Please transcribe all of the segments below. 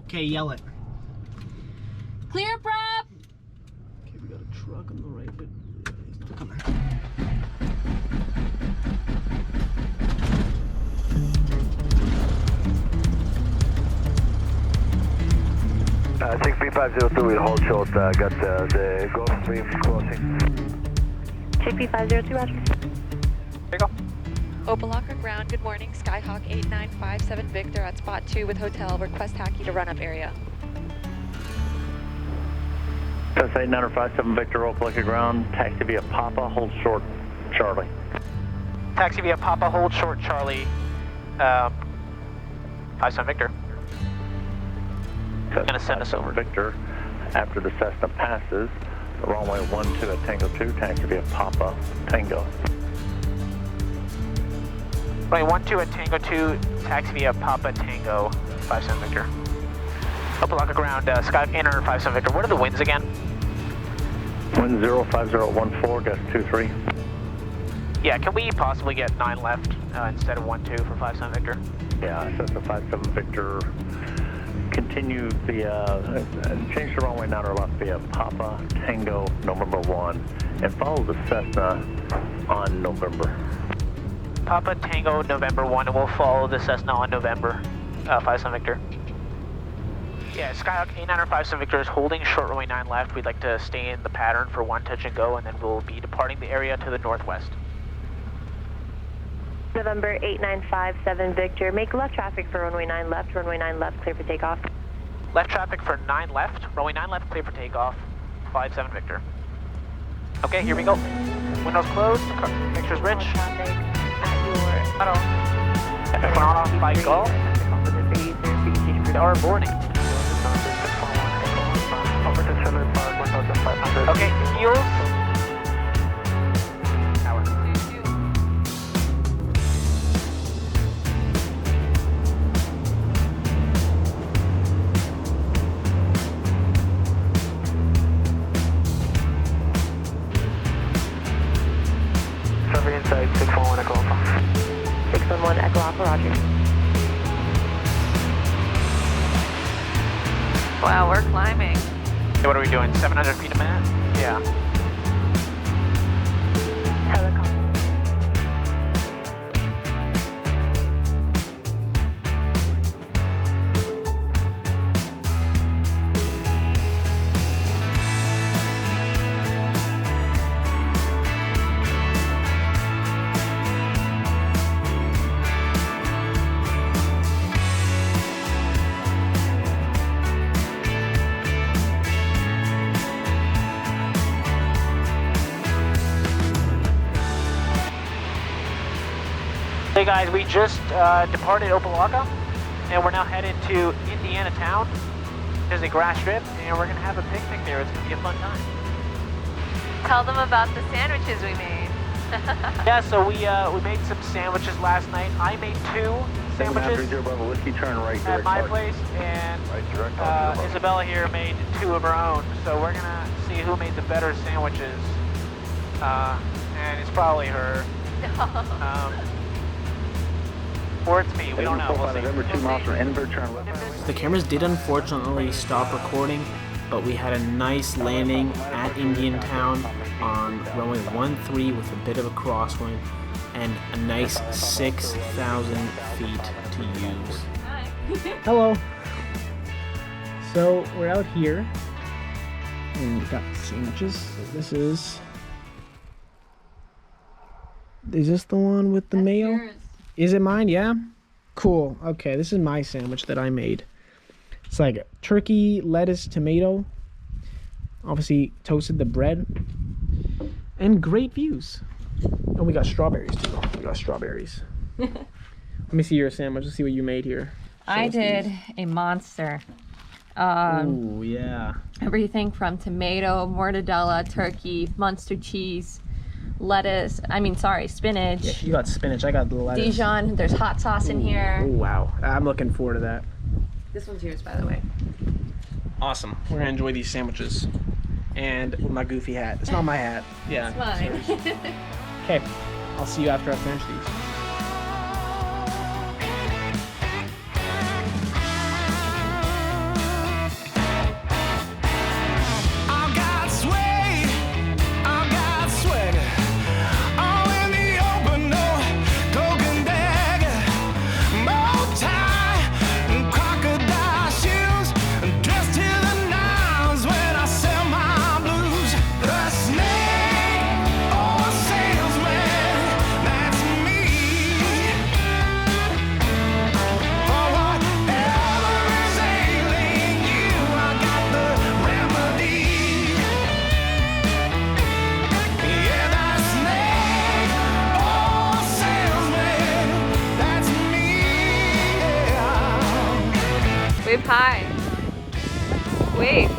Okay, yell it. Clear, prop! Okay, we got a truck on the right, but he's not coming. Take B502 with hold short, got the Gulf Stream crossing. Take B502, roger. There you go. Opa Locka ground, good morning. Skyhawk 8957 Victor at spot 2 with hotel. Request taxi to run up area. That's 8957 Victor, Opa Locka ground. Taxi via Papa, hold short, Charlie. Taxi via Papa, hold short, Charlie. 57 Victor. Gonna send us over. Victor, after the Cessna passes, the runway 12 at Tango 2, taxi via Papa, Tango. Runway 12 at Tango 2, taxi via Papa, Tango, 57 Victor. Opa Locka ground, Sky 857 Victor. What are the winds again? Wind 05014, gust 23. Yeah, can we possibly get 9 left instead of 12 for 57 Victor? Yeah, Cessna 57 Victor. Continue via, change the runway 9 or left via Papa, Tango, November 1, and follow the Cessna on November. Papa, Tango, November 1, and we'll follow the Cessna on November, 57 Victor. Yeah, Skyhawk 8957 Victor is holding short runway 9 left. We'd like to stay in the pattern for 1 touch and go, and then we'll be departing the area to the northwest. November 8957 Victor, make left traffic for runway 9 left, clear for takeoff. Left traffic for 9 left, runway 9 left, clear for takeoff, 57 Victor. Okay, here we go. Windows closed, picture's rich. Hello. Front off by golf. Or boarding. Okay, heels. Tower. Survey inside, 611 Echo Alpha. 611 Echo Alpha, roger. Wow, we're climbing. Okay, what are we doing? 700 feet a minute? Yeah. Helicopter. Hey guys, we just departed Opa Locka, and we're now headed to Indiantown. There's a grass strip, and we're gonna have a picnic there. It's gonna be a fun time. Tell them about the sandwiches we made. Yeah, so we made some sandwiches last night. I made 2 sandwiches Whiskey, turn right, at my place, and Isabella here made 2 of her own. So we're gonna see who made the better sandwiches, and it's probably her. Or it's me, we don't know. We'll see. The cameras did unfortunately stop recording, but we had a nice landing at Indiantown on runway 13 with a bit of a crosswind and a nice 6,000 feet to use. Hi. Hello. So we're out here and we've got sandwiches. So this is this the one with the mayo? Yours. Is it mine? Yeah? Cool. Okay, this is my sandwich that I made. It's like turkey, lettuce, tomato. Obviously toasted the bread. And great views. And we got strawberries too. We got strawberries. Let me see your sandwich. Let's see what you made here. I did a monster. Ooh, yeah. Everything from tomato, mortadella, turkey, Munster cheese, lettuce, spinach. Yeah, you got spinach. I got the lettuce. Dijon. There's hot sauce in here. Oh, wow. I'm looking forward to that. This one's yours, by the way. Awesome. We're going to enjoy these sandwiches. And with my goofy hat. It's not my hat. Yeah. It's mine. Okay. I'll see you after I finish these. Hi. Wait.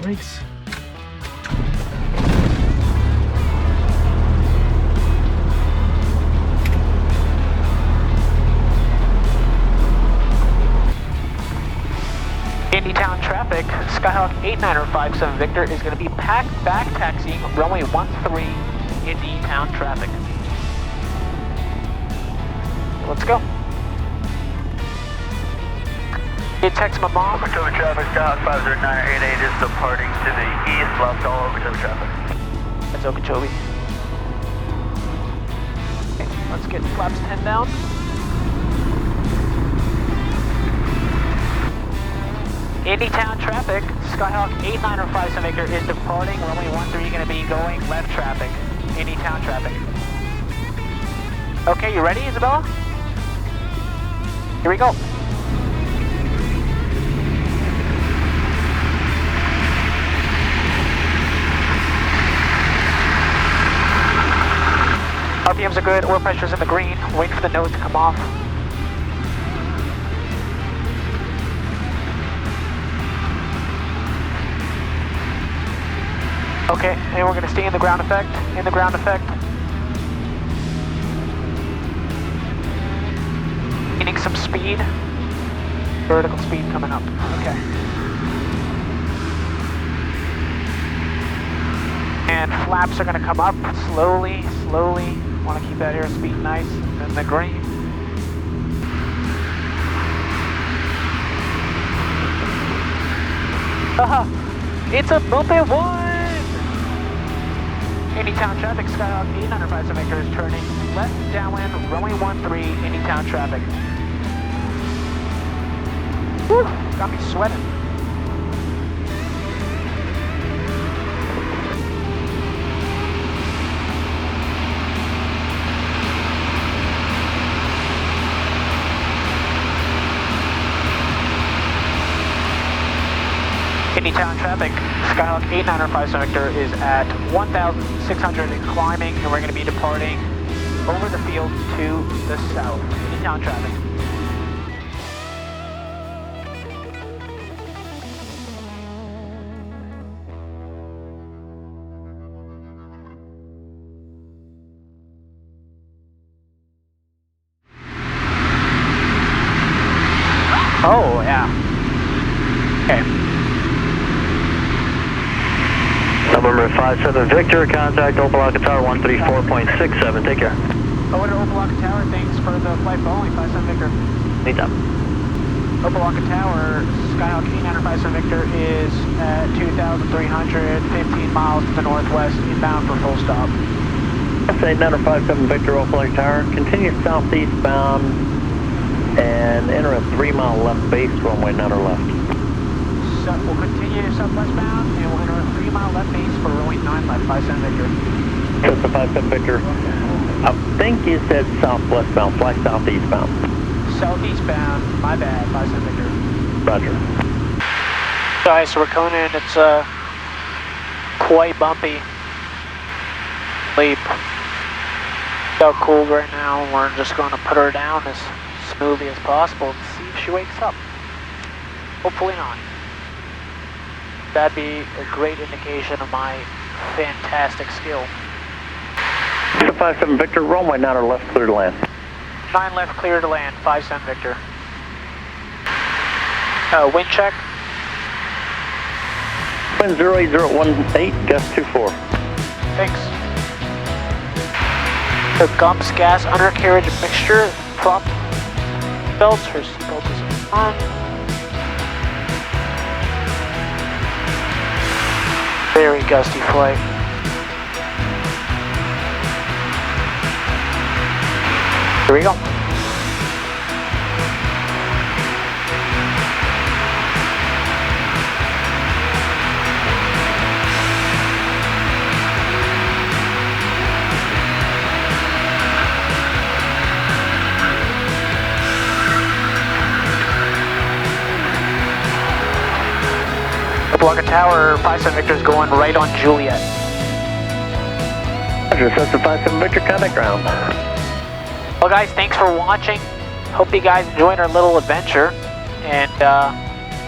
Brakes. Indiantown traffic, Skyhawk 8957 Victor is going to be back taxiing runway 13, Indiantown traffic. Let's go. It text my mom. Okeechobee traffic, Skyhawk 50988 is departing to the east, left all Okeechobee traffic. That's Okeechobee. Okay, let's get flaps 10 down. Indiantown traffic, Skyhawk 8957 Victor is departing, runway 13 going to be going left traffic, Indiantown traffic. Okay, you ready, Isabella? Here we go. RPMs are good, oil pressure's in the green, waiting for the nose to come off. Okay, and we're going to stay in the ground effect, Gaining some speed, vertical speed coming up, okay. And flaps are going to come up slowly, want to keep that airspeed nice in the green. Haha, it's a bumpy one! Indiantown traffic, Skyhawk 8957 Victor is turning left downwind, runway 13, Indiantown traffic. Whew, got me sweating. Indiantown traffic, Skyhawk 8957 Victor is at 1,600 and climbing, and we're going to be departing over the field to the south. Indiantown traffic. Oh, yeah. Okay. November 57 Victor, contact Opa Locka Tower 134.67, take care. Over to Opa Locka Tower, thanks for the flight following, 57 Victor. Anytime. Opa Locka Tower, Skyhawk 8957 Victor is at 2,315 miles to the northwest, inbound for full stop. 8957 Victor, Opa Locka Tower, continue southeast bound and enter a 3-mile left base, runway 9 or left. So we'll continue southwest bound and we'll enter a 3-mile left base for runway 9 left, 57 Victor. Just the 57 Victor. I think you said southwest bound, fly southeast bound. Southeast bound, my bad, 57 Victor. Roger. Guys, so we're coming in, it's quite bumpy. Leap. So cold right now, we're just going to put her down as smoothly as possible and see if she wakes up. Hopefully not. That'd be a great indication of my fantastic skill. 57 Victor, runway 9 or left, clear to land. 9 left, clear to land, 57 Victor. Wind check. Wind 08018, gust 24. Thanks. The Gumps gas undercarriage mixture prop belts, her seatbelt is on. Very gusty flight. Here we go. Opa Locka Tower, 57 Victor is going right on Juliet. Roger, Cessna 57 Victor, contact ground. Well, guys, thanks for watching. Hope you guys enjoyed our little adventure. And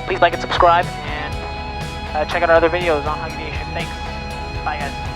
please like and subscribe, and check out our other videos on aviation. Thanks. Bye, guys.